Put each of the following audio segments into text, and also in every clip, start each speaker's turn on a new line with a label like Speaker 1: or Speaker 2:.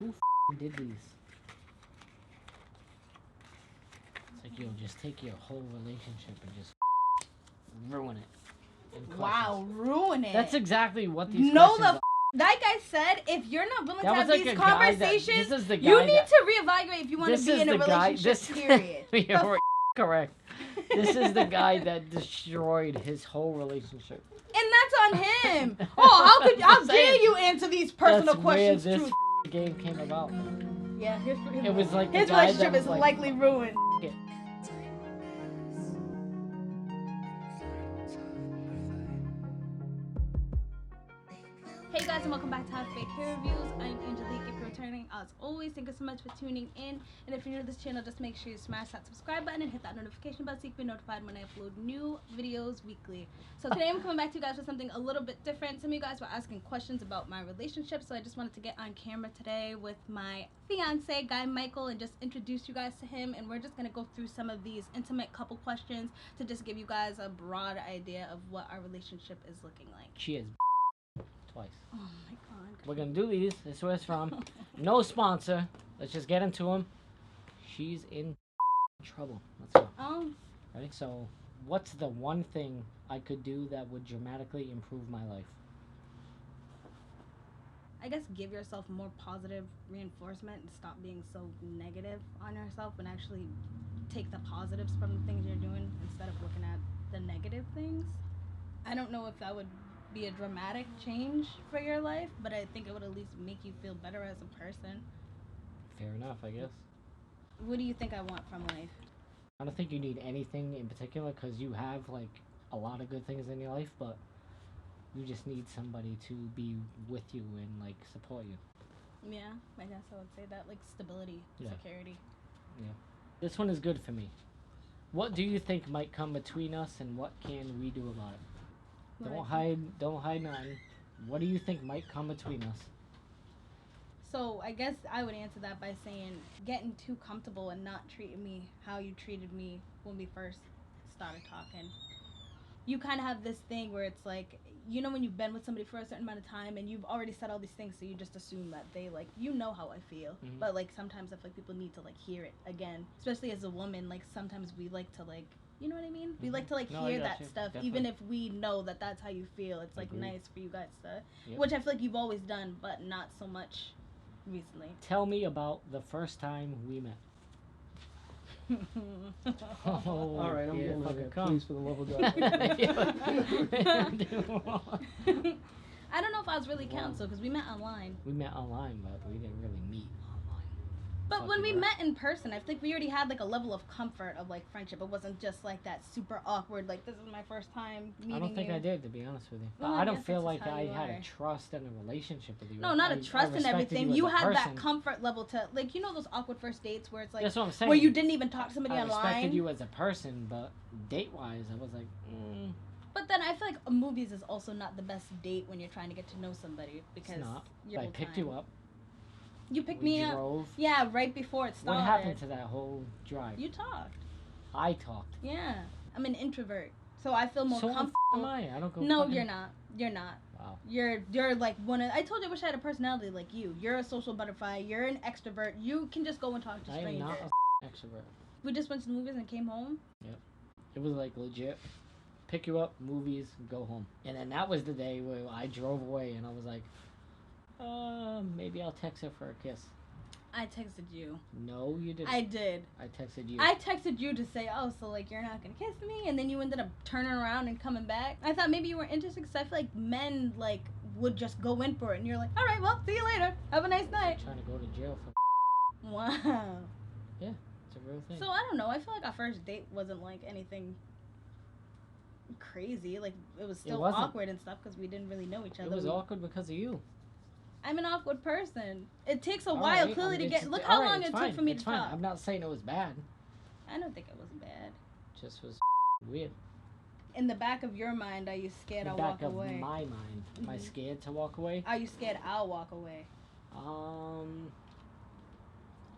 Speaker 1: Who did these? It's like, yo, just take your whole relationship and just ruin it.
Speaker 2: Wow, ruin it.
Speaker 1: That's exactly what these questions are.
Speaker 2: Like I said, if you're not willing to have
Speaker 1: like
Speaker 2: these conversations, you need to reevaluate if you want to be in a relationship, period.
Speaker 1: You're correct. This is the guy that destroyed his whole relationship.
Speaker 2: And that's on him. Oh, how dare you answer these personal questions?
Speaker 1: Where this game came about.
Speaker 2: Yeah,
Speaker 1: it was like
Speaker 2: his relationship is likely ruined. Hey guys, and welcome back to Have Faith Hair Reviews. I'm Angelique. If you're returning, as always, thank you so much for tuning in. And if you're new to this channel, just make sure you smash that subscribe button and hit that notification bell so you can be notified when I upload new videos weekly. So today I'm coming back to you guys with something a little bit different. Some of you guys were asking questions about my relationship, so I just wanted to get on camera today with my fiance, Guy Michael, and just introduce you guys to him. And we're just going to go through some of these intimate couple questions to just give you guys a broad idea of what our relationship is looking like.
Speaker 1: Cheers. Twice.
Speaker 2: Oh my god.
Speaker 1: We're gonna do these. This is where it's from. No sponsor. Let's just get into them. She's in trouble. Let's go. Ready? So, what's the one thing I could do that would dramatically improve my life?
Speaker 2: I guess give yourself more positive reinforcement and stop being so negative on yourself and actually take the positives from the things you're doing instead of looking at the negative things. I don't know if that would be a dramatic change for your life, but I think it would at least make you feel better as a person.
Speaker 1: Fair enough, I guess.
Speaker 2: What do you think I want from life?
Speaker 1: I don't think you need anything in particular because you have like a lot of good things in your life, but you just need somebody to be with you and like support you.
Speaker 2: Yeah, I guess I would say that, like stability, security.
Speaker 1: Yeah. This one is good for me. What do you think might come between us and what can we do about it? Don't hide nothing. What do you think might come between us?
Speaker 2: So I guess I would answer that by saying getting too comfortable and not treating me how you treated me when we first started talking. You kind of have this thing where it's like, you know, when you've been with somebody for a certain amount of time and you've already said all these things, so you just assume that they like, you know how I feel. Mm-hmm. But like sometimes I feel like people need to like hear it again, especially as a woman. Like sometimes we like to like, you know what I mean? We like to like hear that stuff, definitely. Even if we know that that's how you feel. It's like nice for you guys to, which I feel like you've always done, but not so much recently.
Speaker 1: Tell me about the first time we met.
Speaker 3: All right, I'm getting like please for the love of God.
Speaker 2: I don't know if I was really counsel because we met online.
Speaker 1: We met online, but we didn't really meet.
Speaker 2: But when we met in person, I think we already had like a level of comfort of like friendship. It wasn't just like that super awkward, like this is my first time meeting you.
Speaker 1: I don't think I did, to be honest with you. But I don't feel like I had a trust and a relationship with you.
Speaker 2: No, not a trust and everything. You had that comfort level to, like, you know those awkward first dates where it's like,
Speaker 1: that's what I'm saying.
Speaker 2: Where you didn't even talk to somebody online.
Speaker 1: I respected you as a person, but date-wise, I was like,
Speaker 2: But then I feel like movies is also not the best date when you're trying to get to know somebody because
Speaker 1: it's not. I picked you up.
Speaker 2: You picked me up. Yeah, right before it started.
Speaker 1: What happened to that whole drive?
Speaker 2: You talked.
Speaker 1: I talked.
Speaker 2: Yeah. I'm an introvert. So I feel more comfortable.
Speaker 1: Am I? I don't go.
Speaker 2: No, you're not. You're not.
Speaker 1: Wow.
Speaker 2: You're like one of. I told you I wish I had a personality like you. You're a social butterfly. You're an extrovert. You can just go and talk to strangers.
Speaker 1: I am not an extrovert.
Speaker 2: We just went to the movies and came home.
Speaker 1: Yep. It was like legit. Pick you up, movies, go home. And then that was the day where I drove away and I was like, maybe I'll text her for a kiss.
Speaker 2: I texted you.
Speaker 1: No, you didn't.
Speaker 2: I did.
Speaker 1: I texted you.
Speaker 2: I texted you to say, oh, so like you're not gonna kiss me, and then you ended up turning around and coming back. I thought maybe you were interested because I feel like men like would just go in for it, and you're like, all right, well, see you later. Have a nice night.
Speaker 1: I'm trying to go to jail for.
Speaker 2: Wow.
Speaker 1: Yeah, it's a real thing.
Speaker 2: So I don't know. I feel like our first date wasn't like anything crazy. Like it was still awkward and stuff because we didn't really know each other.
Speaker 1: It was awkward because of you.
Speaker 2: I'm an awkward person. It takes a while clearly to get. Look how long it took for me to talk.
Speaker 1: I'm not saying it was bad.
Speaker 2: I don't think it was bad.
Speaker 1: Just was weird.
Speaker 2: In the back of your mind, are you scared I'll walk away?
Speaker 1: In the back of my mind, am I scared to walk away?
Speaker 2: Are you scared I'll walk away?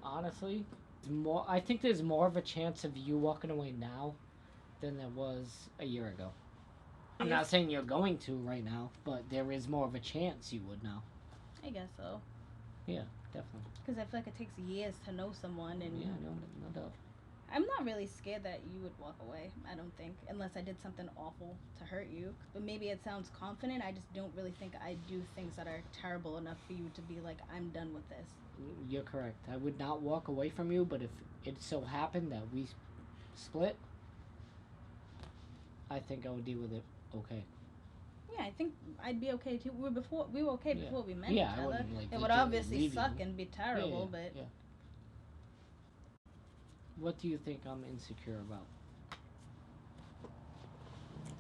Speaker 1: Honestly, I think there's more of a chance of you walking away now than there was a year ago. I'm not saying you're going to right now, but there is more of a chance you would now.
Speaker 2: I guess so.
Speaker 1: Yeah, definitely.
Speaker 2: Because I feel like it takes years to know someone, and
Speaker 1: yeah, no doubt.
Speaker 2: I'm not really scared that you would walk away. I don't think, unless I did something awful to hurt you. But maybe it sounds confident. I just don't really think I do things that are terrible enough for you to be like, I'm done with this.
Speaker 1: You're correct. I would not walk away from you, but if it so happened that we split, I think I would deal with it okay.
Speaker 2: Yeah, I think I'd be okay too. We were okay before we met each
Speaker 1: I
Speaker 2: other.
Speaker 1: wouldn't, like,
Speaker 2: It would obviously suck and be terrible, but
Speaker 1: yeah. What do you think I'm insecure about?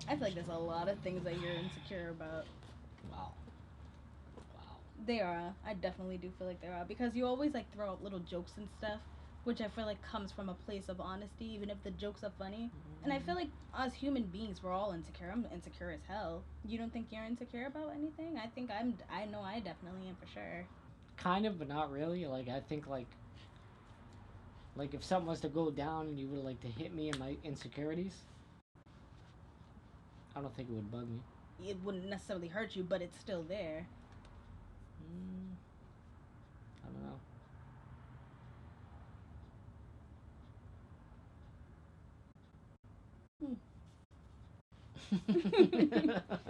Speaker 2: I feel like there's a lot of things that you're insecure about.
Speaker 1: Wow.
Speaker 2: There are. I definitely do feel like there are, because you always like throw out little jokes and stuff, which I feel like comes from a place of honesty, even if the jokes are funny. And I feel like as human beings, we're all insecure. I'm insecure as hell. You don't think you're insecure about anything? I know I definitely am for sure.
Speaker 1: Kind of, but not really. Like, I think like if something was to go down and you would like to hit me in my insecurities, I don't think it would bug me.
Speaker 2: It wouldn't necessarily hurt you, but it's still there.
Speaker 1: I don't know.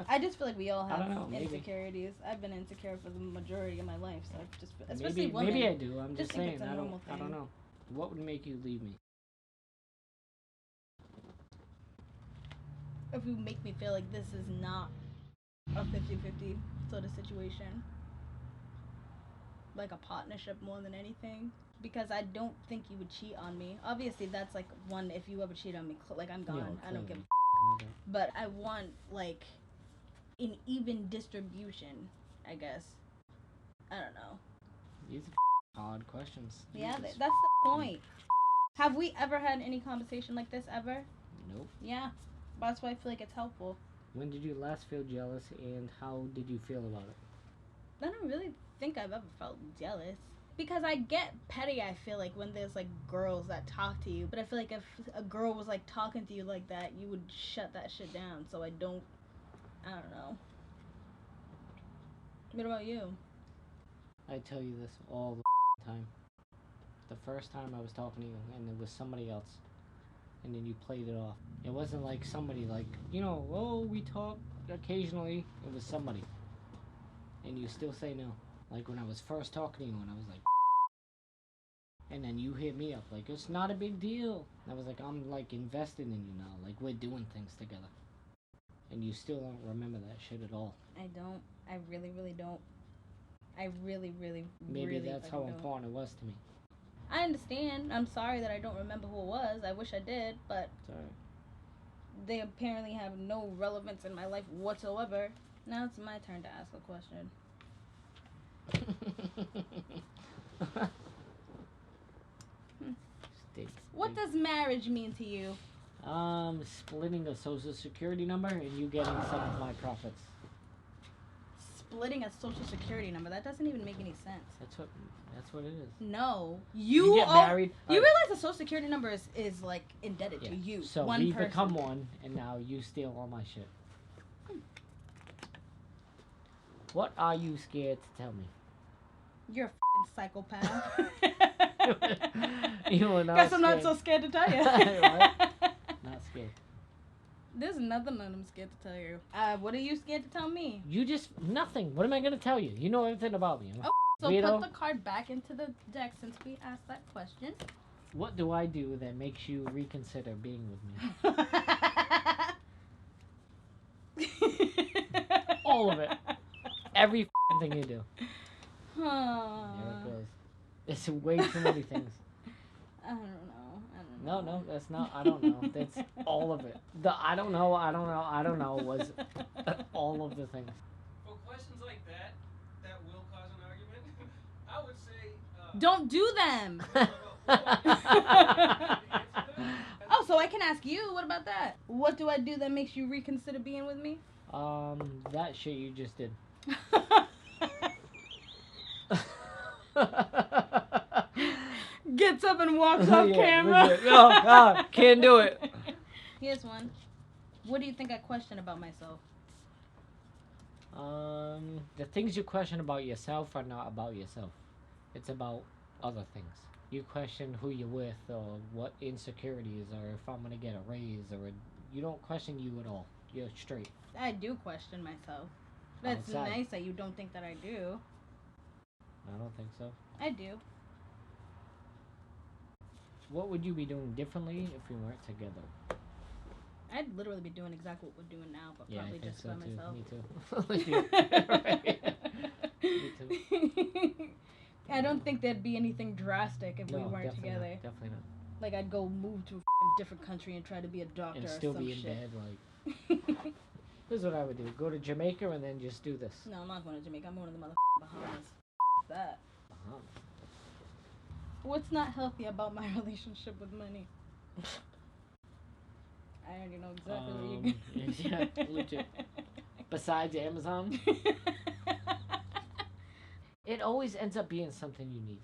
Speaker 2: I just feel like we all have
Speaker 1: insecurities.
Speaker 2: I've been insecure for the majority of my life, so I've just, especially women.
Speaker 1: Maybe I do. I'm just saying.
Speaker 2: It's a normal thing.
Speaker 1: I don't know. What would make you leave me?
Speaker 2: If you make me feel like this is not a 50-50 sort of situation, like a partnership more than anything, because I don't think you would cheat on me. Obviously, that's like one, if you ever cheat on me, like I'm gone. I don't give a but I want like an even distribution, I guess. I don't know.
Speaker 1: These are hard questions.
Speaker 2: Yeah, that's the point. Have we ever had any conversation like this ever?
Speaker 1: Nope.
Speaker 2: Yeah, that's why I feel like it's helpful.
Speaker 1: When did you last feel jealous, and how did you feel about it?
Speaker 2: I don't really think I've ever felt jealous. Because I get petty, I feel like, when there's like girls that talk to you. But I feel like if a girl was like talking to you like that, you would shut that shit down. So I don't know. What about you?
Speaker 1: I tell you this all the time. The first time I was talking to you and it was somebody else, and then you played it off. It wasn't like somebody like, oh, we talk occasionally. It was somebody. And you still say no. Like when I was first talking to you and I was like, and then you hit me up like, it's not a big deal. I was like, I'm like invested in you now. Like we're doing things together. And you still don't remember that shit at all.
Speaker 2: I don't. I really, really don't. I really, really,
Speaker 1: Maybe
Speaker 2: really
Speaker 1: that's how important it was to me.
Speaker 2: I understand. I'm sorry that I don't remember who it was. I wish I did, but
Speaker 1: it's alright.
Speaker 2: They apparently have no relevance in my life whatsoever. Now it's my turn to ask a question. What does marriage mean to you?
Speaker 1: Splitting a social security number and you getting some of my profits.
Speaker 2: Splitting a social security number? That doesn't even make any sense.
Speaker 1: That's what it is.
Speaker 2: No.
Speaker 1: You get married.
Speaker 2: You realize the social security number is like indebted to you.
Speaker 1: So we become one, and now you steal all my shit. What are you scared to tell me?
Speaker 2: You're a f***ing psychopath.
Speaker 1: You are not
Speaker 2: Guess I'm not so scared to tell you.
Speaker 1: What? Not scared.
Speaker 2: There's nothing that I'm scared to tell you. What are you scared to tell me?
Speaker 1: You just nothing. What am I gonna tell you? You know everything about me.
Speaker 2: So put the card back into the deck since we asked that question.
Speaker 1: What do I do that makes you reconsider being with me? All of it. Every thing you do. There it goes. It's way too many things.
Speaker 2: I don't know.
Speaker 1: No, that's not. I don't know. That's all of it. The I don't know was all of the things.
Speaker 3: For questions like that will cause an argument, I would say...
Speaker 2: don't do them! Oh, so I can ask you, what about that? What do I do that makes you reconsider being with me?
Speaker 1: That shit you just did.
Speaker 2: Gets up and walks off camera.
Speaker 1: Oh, God, can't do it.
Speaker 2: Here's one. What do you think I question about myself?
Speaker 1: The things you question about yourself are not about yourself. It's about other things. You question who you're with or what insecurities or if I'm gonna get a raise you don't question you at all. You're straight.
Speaker 2: I do question myself. That's
Speaker 1: Outside.
Speaker 2: nice that you don't think that I do.
Speaker 1: I don't think so.
Speaker 2: I do.
Speaker 1: What would you be doing differently if we weren't together?
Speaker 2: I'd literally be doing exactly what we're doing now, but
Speaker 1: Yeah,
Speaker 2: probably
Speaker 1: I think
Speaker 2: just
Speaker 1: so
Speaker 2: by
Speaker 1: too.
Speaker 2: myself.
Speaker 1: Me too. Me too.
Speaker 2: I don't think there'd be anything drastic if we weren't
Speaker 1: definitely
Speaker 2: together.
Speaker 1: Not, definitely not.
Speaker 2: Like I'd go move to a different country and try to be a doctor
Speaker 1: And
Speaker 2: or
Speaker 1: still
Speaker 2: some
Speaker 1: be in
Speaker 2: shit.
Speaker 1: bed, like. This is what I would do. Go to Jamaica and then just do this.
Speaker 2: No, I'm not going to Jamaica. I'm going to the Bahamas. That.
Speaker 1: Bahamas.
Speaker 2: What's not healthy about my relationship with money? I already know exactly where you're going.
Speaker 1: Yeah, legit. Besides Amazon, it always ends up being something you need.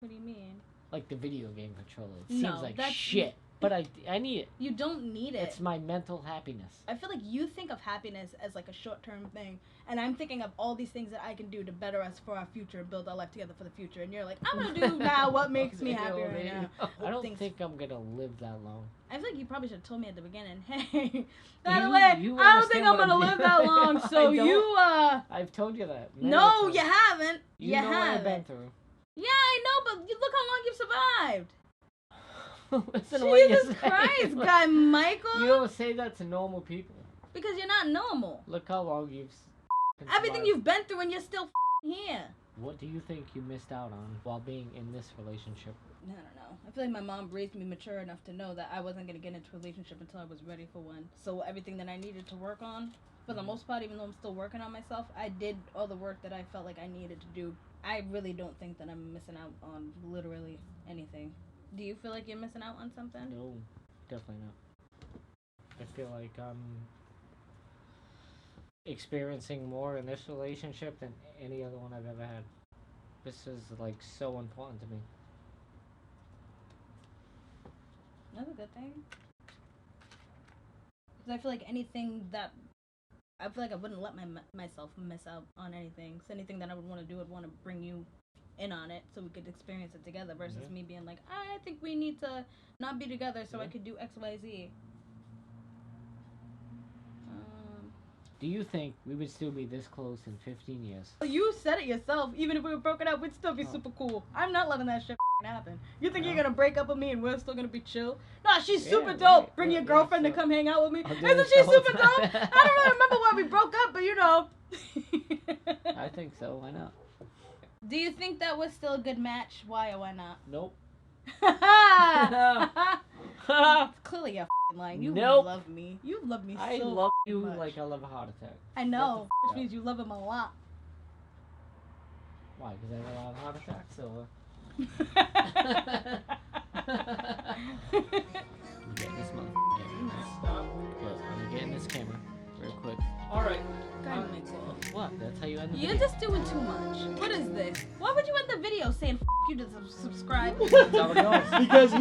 Speaker 2: What do you mean?
Speaker 1: Like the video game controller. It
Speaker 2: No,
Speaker 1: seems like
Speaker 2: that's-
Speaker 1: shit, but I need it.
Speaker 2: You don't need it.
Speaker 1: It's my mental happiness.
Speaker 2: I feel like you think of happiness as like a short-term thing, and I'm thinking of all these things that I can do to better us for our future and build our life together for the future. And you're like, I'm gonna do now what makes me happy right now.
Speaker 1: I don't think I'm gonna live that long.
Speaker 2: I feel like you probably should have told me at the beginning. Hey, by the way, I don't think I'm gonna live that long. So you
Speaker 1: I've told you that.
Speaker 2: No, you haven't.
Speaker 1: You know what I've been through.
Speaker 2: Yeah, I know, but look how long you've survived.
Speaker 1: Listen to what you
Speaker 2: Jesus
Speaker 1: say.
Speaker 2: Christ, guy Michael.
Speaker 1: You don't say that to normal people.
Speaker 2: Because you're not normal.
Speaker 1: Look how long you've
Speaker 2: Everything you've been through and you're still here.
Speaker 1: What do you think you missed out on while being in this relationship?
Speaker 2: I don't know. I feel like my mom raised me mature enough to know that I wasn't going to get into a relationship until I was ready for one. So everything that I needed to work on, for the most part, even though I'm still working on myself, I did all the work that I felt like I needed to do. I really don't think that I'm missing out on literally anything. Do you feel like you're missing out on something?
Speaker 1: No, definitely not. I feel like I'm experiencing more in this relationship than any other one I've ever had. This is like so important to me.
Speaker 2: That's a good thing. Because I feel like anything that I feel like I wouldn't let myself miss out on anything. So anything that I would want to do, I'd want to bring you in on it so we could experience it together versus me being like, I think we need to not be together so I could do X, Y, Z.
Speaker 1: Do you think we would still be this close in 15 years?
Speaker 2: You said it yourself. Even if we were broken up, we'd still be super cool. I'm not letting that shit happen. You think you're gonna break up with me and we're still gonna be chill? Nah, she's super dope.
Speaker 1: Right,
Speaker 2: Bring your girlfriend to come hang out with me.
Speaker 1: I'll do
Speaker 2: Isn't
Speaker 1: this
Speaker 2: she
Speaker 1: the whole
Speaker 2: super
Speaker 1: time.
Speaker 2: dope? I don't really remember why we broke up, but you know.
Speaker 1: I think so. Why not?
Speaker 2: Do you think that was still a good match? Why or why not?
Speaker 1: Nope.
Speaker 2: Clearly you're lying. You
Speaker 1: Nope.
Speaker 2: love me. You love me
Speaker 1: I
Speaker 2: so
Speaker 1: love you
Speaker 2: much.
Speaker 1: like I love a heart attack.
Speaker 2: I know.
Speaker 1: Shut
Speaker 2: Which means you love him a lot.
Speaker 1: Why? Because I have a lot of heart attacks, or? I'm getting this motherfucker. Look, I'm getting this camera real quick.
Speaker 3: Alright.
Speaker 2: God, Michael.
Speaker 1: What? That's how you end the
Speaker 2: You're
Speaker 1: video?
Speaker 2: just doing too much. What is this? Why would you end the video saying you to subscribe?
Speaker 1: That's how it goes.
Speaker 4: Because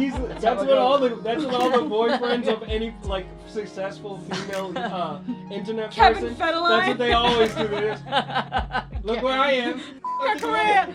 Speaker 4: that's
Speaker 1: how it
Speaker 4: what all
Speaker 1: goes.
Speaker 4: the boyfriends of any like successful female internet
Speaker 2: Kevin
Speaker 4: person.
Speaker 2: Federline.
Speaker 4: That's what they always do. This. Look where I am.
Speaker 2: Her career.